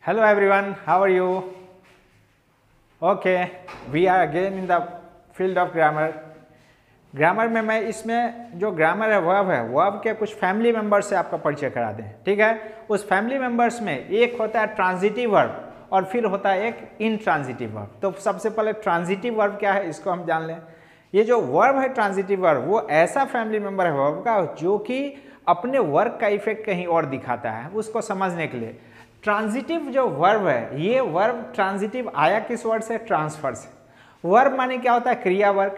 Hello everyone, how are you? Okay, we are again in the field of grammar. Grammar में मैं इसमें जो grammar है verb के कुछ फैमिली मेंबर्स से आपका परिचय करा दें, ठीक है। उस फैमिली मेंबर्स में एक होता है ट्रांजिटिव वर्ब और फिर होता है एक इनट्रांजिटिव वर्ब। तो सबसे पहले ट्रांजिटिव वर्ब क्या है इसको हम जान लें। ये जो वर्ब है ट्रांजिटिव वर्ब वो ऐसा फैमिली मेंबर है वर्ब का जो कि अपने वर्ब का इफेक्ट कहीं और दिखाता है। उसको समझने के लिए ट्रांजिटिव जो वर्ब है, ये वर्ब ट्रांजिटिव आया किस वर्ड से? ट्रांसफर से। वर्ब माने क्या होता है? क्रिया वर्ग।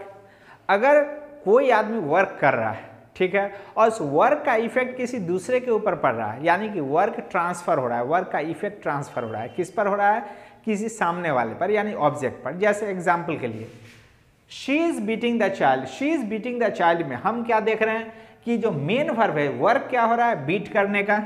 अगर कोई आदमी वर्क कर रहा है, ठीक है, और उस वर्क का इफेक्ट किसी दूसरे के ऊपर पड़ रहा है, यानी कि वर्क ट्रांसफर हो रहा है, वर्क का इफेक्ट ट्रांसफर हो रहा है, किस पर हो रहा है? किसी सामने वाले पर, यानी ऑब्जेक्ट पर। जैसे एग्जाम्पल के लिए she is beating the child, she is beating the child में हम क्या देख रहे हैं कि जो मेन वर्ब है, वर्क क्या हो रहा है? बीट करने का,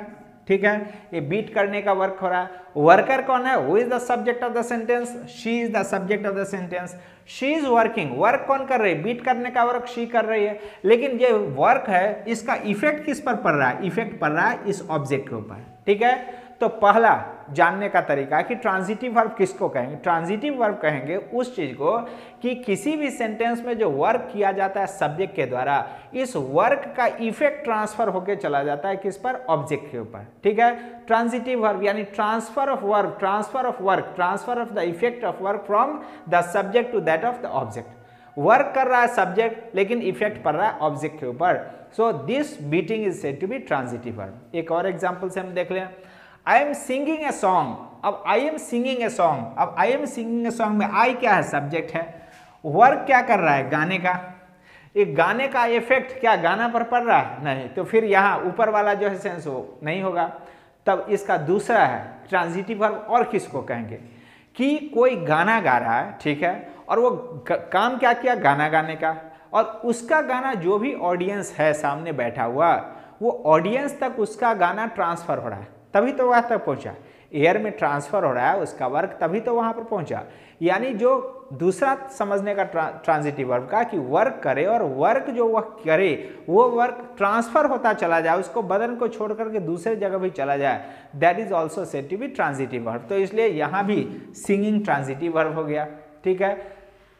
ठीक है, ये बीट करने का वर्क हो रहा है। वर्कर कौन है? Who is the subject of the sentence? She is the subject of the sentence. She is working, work कौन कर रही है? बीट करने का वर्क शी कर रही है। लेकिन ये वर्क है, इसका इफेक्ट किस पर पड़ रहा है? इफेक्ट पड़ रहा है इस ऑब्जेक्ट के ऊपर, ठीक है। तो पहला जानने का तरीका है कि ट्रांजिटिव वर्ब किसको कहेंगे? ट्रांजिटिव वर्ब कहेंगे उस चीज को कि किसी भी सेंटेंस में जो वर्क किया जाता है सब्जेक्ट के द्वारा, इस वर्क का इफेक्ट ट्रांसफर होकर चला जाता है किस पर? ऑब्जेक्ट के ऊपर, ठीक है। ट्रांजिटिव वर्ब यानी transfer of verb, transfer of work, transfer of the effect of work from the subject to that of the object. Work कर रहा है सब्जेक्ट लेकिन इफेक्ट पड़ रहा है ऑब्जेक्ट के ऊपर। So this beating is said to be transitive verb. एक और एग्जांपल से हम देख लें, I am singing a song. अब I am singing a song, अब I am singing a song में आई क्या है? सब्जेक्ट है। वर्क क्या कर रहा है? गाने का। एक गाने का इफेक्ट क्या गाना पर पड़ रहा है? नहीं। तो फिर यहाँ ऊपर वाला जो है सेंस वो नहीं होगा। तब इसका दूसरा है ट्रांजिटिव वर्ब। और किसको कहेंगे? कि कोई गाना गा रहा है, ठीक है, और वो काम क्या किया? गाना गाने का। और उसका गाना जो भी ऑडियंस है सामने बैठा हुआ, वो ऑडियंस तक उसका गाना ट्रांसफर हो रहा है, तभी तो वहां तक पहुंचा। एयर में ट्रांसफर हो रहा है उसका वर्क, तभी तो वहां पर पहुंचा। यानी जो दूसरा समझने का ट्रांजिटिव वर्ब का कि वर्क करे और वर्क जो वह करे वो वर्क ट्रांसफर होता चला जाए, उसको बदन को छोड़ करके दूसरे जगह भी चला जाए, that is also said to be transitive verb. तो इसलिए यहां भी सिंगिंग ट्रांजिटिव वर्ब हो गया, ठीक है।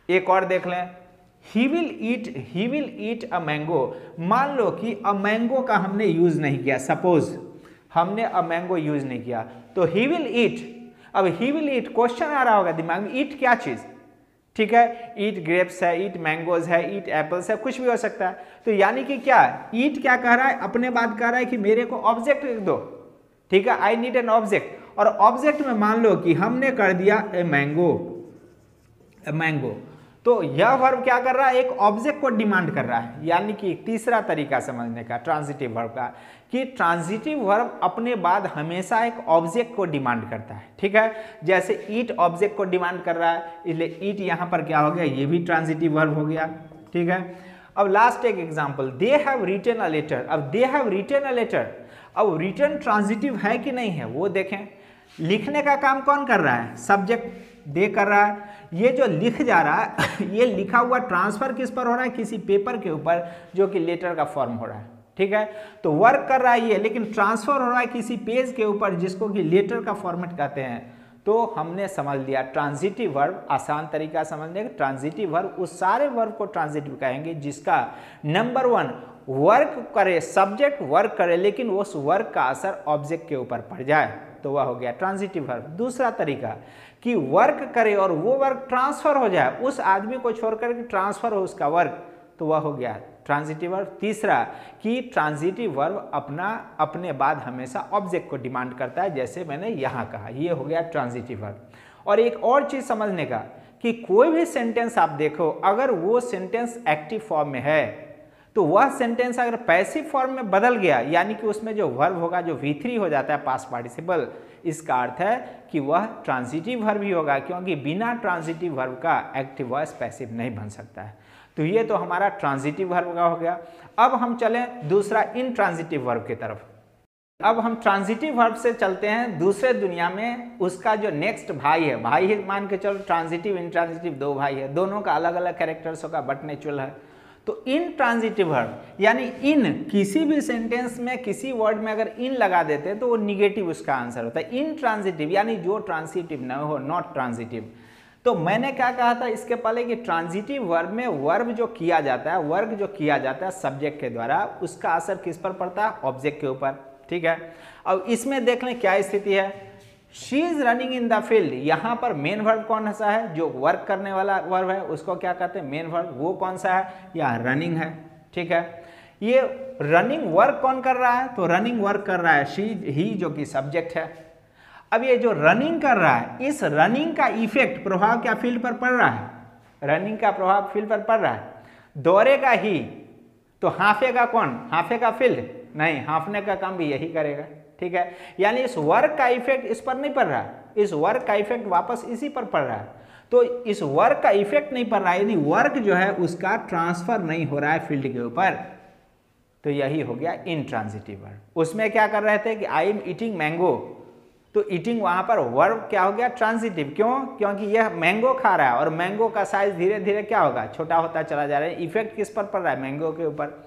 एक और देख लें, he will eat a mango. मान लो कि अ मैंगो का हमने यूज नहीं किया, सपोज हमने अ मैंगो यूज नहीं किया, तो ही विल ईट। अब ही विल ईट, क्वेश्चन आ रहा होगा दिमाग में, ईट क्या चीज? ठीक है, ईट ग्रेप्स है, ईट मैंगोज है, ईट एप्पल्स है, कुछ भी हो सकता है। तो यानी कि क्या ईट क्या कह रहा है? अपने बात कह रहा है कि मेरे को ऑब्जेक्ट लिख दो, ठीक है, आई नीड एन ऑब्जेक्ट। और ऑब्जेक्ट में मान लो कि हमने कर दिया ए मैंगो, मैंगो। तो यह वर्ब क्या कर रहा है? एक ऑब्जेक्ट को डिमांड कर रहा है। यानी कि तीसरा तरीका समझने का ट्रांजिटिव वर्ब का कि ट्रांजिटिव वर्ब अपने बाद हमेशा एक ऑब्जेक्ट को डिमांड करता है, ठीक है। जैसे ईट ऑब्जेक्ट को डिमांड कर रहा है, इसलिए ईट यहां पर क्या हो गया? ये भी ट्रांजिटिव वर्ब हो गया, ठीक है। अब लास्ट एक example, they have written a letter. अब they have written a letter, अब रिटन ट्रांजिटिव है कि नहीं है वो देखें। लिखने का काम कौन कर रहा है? सब्जेक्ट दे कर रहा है। ये जो लिख जा रहा है ये लिखा हुआ ट्रांसफर किस पर हो रहा है? किसी पेपर के ऊपर, जो कि लेटर का फॉर्म हो रहा है, ठीक है। तो वर्क कर रहा है ये, लेकिन ट्रांसफर हो रहा है किसी पेज के ऊपर जिसको कि लेटर का फॉर्मेट कहते हैं। तो हमने समझ लिया ट्रांजिटिव वर्ब। आसान तरीका समझने का, ट्रांजिटिव वर्ब उस सारे वर्ब को ट्रांजिटिव कहेंगे जिसका नंबर 1 वर्क करे, सब्जेक्ट वर्क करे, लेकिन उस वर्क का असर ऑब्जेक्ट के ऊपर पड़ जाए, तो वह हो गया ट्रांजिटिव वर्ब। दूसरा तरीका कि वर्क करे और वो वर्क ट्रांसफर हो जाए, उस आदमी को छोड़कर के ट्रांसफर हो उसका वर्क, तो वह हो गया ट्रांजिटिव वर्ब। तीसरा कि ट्रांजिटिव वर्ब अपने बाद हमेशा ऑब्जेक्ट को डिमांड करता है, जैसे मैंने यहां कहा, ये हो गया ट्रांजिटिव वर्ब। और एक और चीज समझने का कि कोई भी सेंटेंस आप देखो, अगर वो सेंटेंस एक्टिव फॉर्म में है तो वह सेंटेंस अगर पैसिव फॉर्म में बदल गया, यानी कि उसमें जो वर्ब होगा जो V3 हो जाता है पास्ट पार्टिसिपल, इसका अर्थ है कि वह ट्रांजिटिव वर्ब ही होगा, क्योंकि बिना ट्रांजिटिव वर्ब का एक्टिव वॉइस पैसिव नहीं बन सकता है। तो ये तो हमारा ट्रांजिटिव वर्ब का हो गया। अब हम चलें दूसरा इनट्रांजिटिव वर्ब की तरफ। अब हम ट्रांजिटिव वर्ब से चलते हैं दूसरे दुनिया में, उसका जो नेक्स्ट भाई है, भाई मान के चलो, ट्रांजिटिव इनट्रांजिटिव दो भाई है, दोनों का अलग अलग कैरेक्टर्स होगा, बट नेचुरल है। तो इन ट्रांजिटिव वर्ब यानी इन, किसी भी सेंटेंस में किसी वर्ड में अगर इन लगा देते हैं तो वो निगेटिव उसका आंसर होता है। इन ट्रांजिटिव यानी जो ट्रांजिटिव न हो, नॉट ट्रांजिटिव। तो मैंने क्या कहा था इसके पहले कि ट्रांजिटिव वर्ब में वर्ब जो किया जाता है, वर्क जो किया जाता है सब्जेक्ट के द्वारा, उसका असर किस पर पड़ता है? ऑब्जेक्ट के ऊपर। ठीक है, अब इसमें देख लें क्या स्थिति है। She is running in the field, यहाँ पर मेन वर्ब कौन सा है? जो वर्क करने वाला वर्ब है उसको क्या कहते हैं? Main verb. वो कौन सा है? या रनिंग है। ठीक है, ये रनिंग वर्क कौन कर रहा है? तो रनिंग वर्क कर रहा है शी, ही, जो कि सब्जेक्ट है। अब ये जो रनिंग कर रहा है, इस रनिंग का इफेक्ट, प्रभाव क्या फील्ड पर पड़ रहा है? रनिंग का प्रभाव फील्ड पर पड़ रहा है। दौड़ेगा ही तो हाफेगा कौन? हाफेगा फील्ड? नहीं, हाफने का काम भी यही करेगा। ठीक है, यानी इस वर्क का इफेक्ट इस पर नहीं पड़ रहा है, इस वर्क का इफेक्ट वापस इसी पर पड़ रहा है। तो इस वर्क का इफेक्ट नहीं पड़ रहा है, यानी वर्क जो है उसका ट्रांसफर नहीं हो रहा है फील्ड के ऊपर। तो यही हो गया इंट्रांजिटिव वर्ब। उसमें क्या कर रहे थे कि आई एम ईटिंग मैंगो, तो ईटिंग वहां पर वर्ब क्या हो गया? ट्रांजिटिव। क्यों? क्योंकि यह मैंगो खा रहा है और मैंगो का साइज धीरे धीरे क्या होगा? छोटा होता चला जा रहा है। इफेक्ट किस पर पड़ रहा है? मैंगो के ऊपर।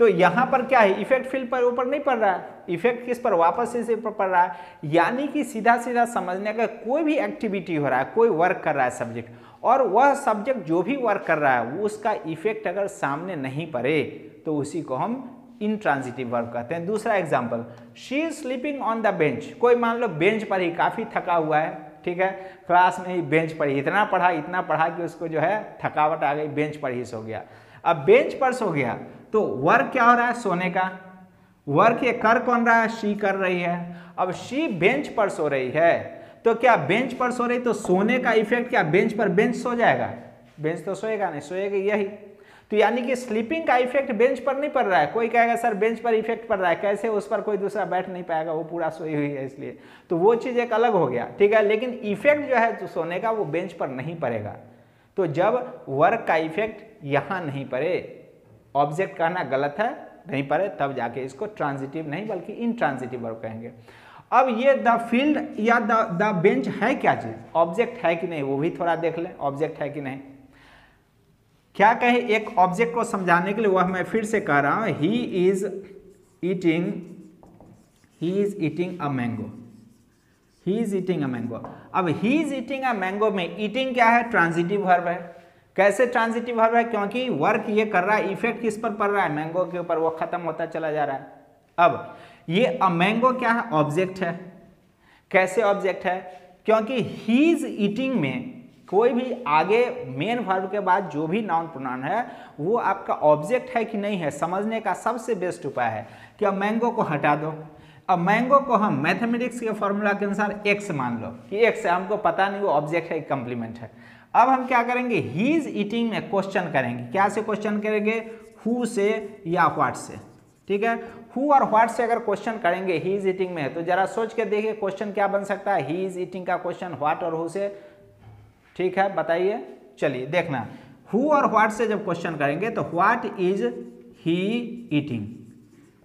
तो यहां पर क्या है? इफेक्ट फील्ड पर ऊपर नहीं पड़ रहा है, इफेक्ट किस पर? वापस इसी पर पड़ रहा है। यानी कि सीधा सीधा समझने का, कोई भी एक्टिविटी हो रहा है, कोई वर्क कर रहा है सब्जेक्ट, और वह सब्जेक्ट जो भी वर्क कर रहा है वो उसका इफेक्ट अगर सामने नहीं पड़े तो उसी को हम इंट्रांजिटिव वर्ब कहते हैं। दूसरा example, she is sleeping on the bench. कोई मान लो बेंच पर ही काफी थका हुआ है, ठीक है, क्लास में ही बेंच पर ही इतना पढ़ा कि उसको जो है थकावट आ गई, बेंच पर ही सो गया। अब बेंच पर सो गया तो वर्क क्या हो रहा है? सोने का। वर्क ये कर कौन रहा है? शी कर रही है। अब शी बेंच पर सो रही है, तो क्या बेंच पर सो रही, तो सोने का इफेक्ट क्या बेंच पर? बेंच सो जाएगा? बेंच तो सोएगा नहीं, सोएगा यही। तो यानी कि स्लीपिंग का इफेक्ट बेंच पर नहीं पड़ रहा है। कोई कहेगा सर बेंच पर इफेक्ट पड़ रहा है, कैसे? उस पर कोई दूसरा बैठ नहीं पाएगा, वो पूरा सोई हुई है इसलिए। तो वो चीज एक अलग हो गया, ठीक है। लेकिन इफेक्ट जो है तो सोने का वो बेंच पर नहीं पड़ेगा। तो जब वर्क का इफेक्ट यहां नहीं पड़े, ऑब्जेक्ट कहना गलत है, नहीं पड़े, तब जाके इसको ट्रांजिटिव नहीं बल्कि इंट्रांजिटिव वर्ब कहेंगे। अब ये द फील्ड या द बेंच है क्या चीज? ऑब्जेक्ट है कि नहीं, वो भी थोड़ा देख लें, ऑब्जेक्ट है कि नहीं। क्या कहे एक ऑब्जेक्ट को समझाने के लिए, वह मैं फिर से कह रहा हूं, he is eating a mango. He is eating a mango. अब he is eating a mango में ईटिंग क्या है? ट्रांजिटिव वर्ब है। कैसे ट्रांजिटिव वर्ब है? क्योंकि वर्क ये कर रहा है, इफेक्ट किस पर पड़ रहा है? मैंगो के ऊपर, वो खत्म होता चला जा रहा है। अब ये अ मैंगो क्या है? ऑब्जेक्ट है। कैसे ऑब्जेक्ट है? क्योंकि ही इज ईटिंग में कोई भी आगे मेन वर्ब के बाद जो भी नाउन प्रोनाउन है वो आपका ऑब्जेक्ट है कि नहीं है, समझने का सबसे बेस्ट उपाय है कि अब मैंगो को हटा दो। अब मैंगो को हम मैथमेटिक्स के फॉर्मूला के अनुसार एक्स मान लो कि एक्स है, हमको पता नहीं वो ऑब्जेक्ट है कंप्लीमेंट है। अब हम क्या करेंगे? ही इज ईटिंग में क्वेश्चन करेंगे। क्या से क्वेश्चन करेंगे? हु से या व्हाट से, ठीक है। हु और व्हाट से अगर क्वेश्चन करेंगे ही इज ईटिंग में है, तो जरा सोच के देखिए क्वेश्चन क्या बन सकता है। ही इज ईटिंग का क्वेश्चन व्हाट और हु से, ठीक है, बताइए। चलिए देखना, हु और व्हाट से जब क्वेश्चन करेंगे तो what is he eating,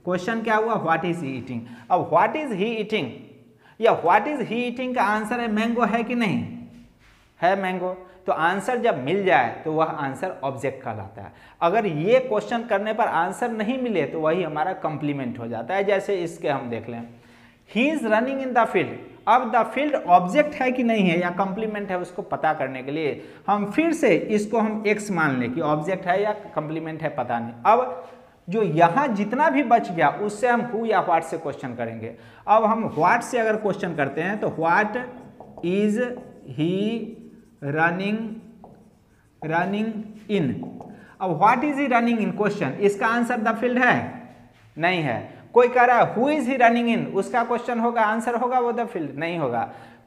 question क्या हुआ? What is he eating. अब व्हाट इज ही ईटिंग या व्हाट इज ही ईटिंग का आंसर है मैंगो, है कि नहीं है? मैंगो। तो आंसर जब मिल जाए तो वह आंसर ऑब्जेक्ट कहलाता है। अगर ये क्वेश्चन करने पर आंसर नहीं मिले तो वही हमारा कंप्लीमेंट हो जाता है। जैसे इसके हम देख लें, he is running in the field. अब द फील्ड ऑब्जेक्ट है कि नहीं है या कंप्लीमेंट है, उसको पता करने के लिए हम फिर से इसको हम एक्स मान लें कि ऑब्जेक्ट है या कंप्लीमेंट है, पता नहीं। अब जो यहां जितना भी बच गया उससे हम हु या व्हाट से क्वेश्चन करेंगे। अब हम व्हाट से अगर क्वेश्चन करते हैं तो what is he running in. अब what is he running in question, इसका आंसर द फील्ड है? नहीं है। कोई कह रहा है who is he running in, उसका क्वेश्चन होगा, आंसर होगा वो द फील्ड? नहीं होगा।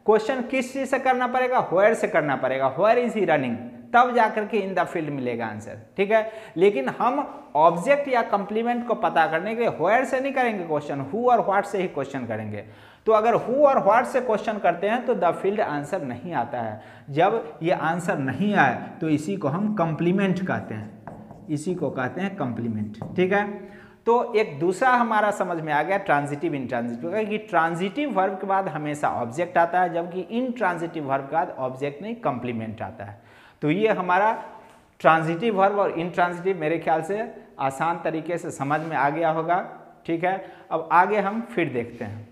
क्वेश्चन किस चीज से करना पड़ेगा? व्हेयर से करना पड़ेगा। व्हेयर इज ही रनिंग, तब जाकर के इन द फील्ड मिलेगा आंसर, ठीक है। लेकिन हम ऑब्जेक्ट या कंप्लीमेंट को पता करने के लिए व्हेयर से नहीं करेंगे क्वेश्चन, हु और व्हाट से ही क्वेश्चन करेंगे। तो अगर हु और व्हाट से क्वेश्चन करते हैं तो द फील्ड आंसर नहीं आता है। जब ये आंसर नहीं आए तो इसी को हम कंप्लीमेंट कहते हैं, इसी को कहते हैं कंप्लीमेंट, ठीक है। तो एक दूसरा हमारा समझ में आ गया ट्रांजिटिव इंट्रांजिटिव, कि ट्रांजिटिव वर्ब के बाद हमेशा ऑब्जेक्ट आता है, जबकि इंट्रांजिटिव वर्ब के बाद ऑब्जेक्ट नहीं कंप्लीमेंट आता है। तो ये हमारा ट्रांजिटिव वर्ब और इंट्रांजिटिव मेरे ख्याल से आसान तरीके से समझ में आ गया होगा। ठीक है, अब आगे हम फिर देखते हैं।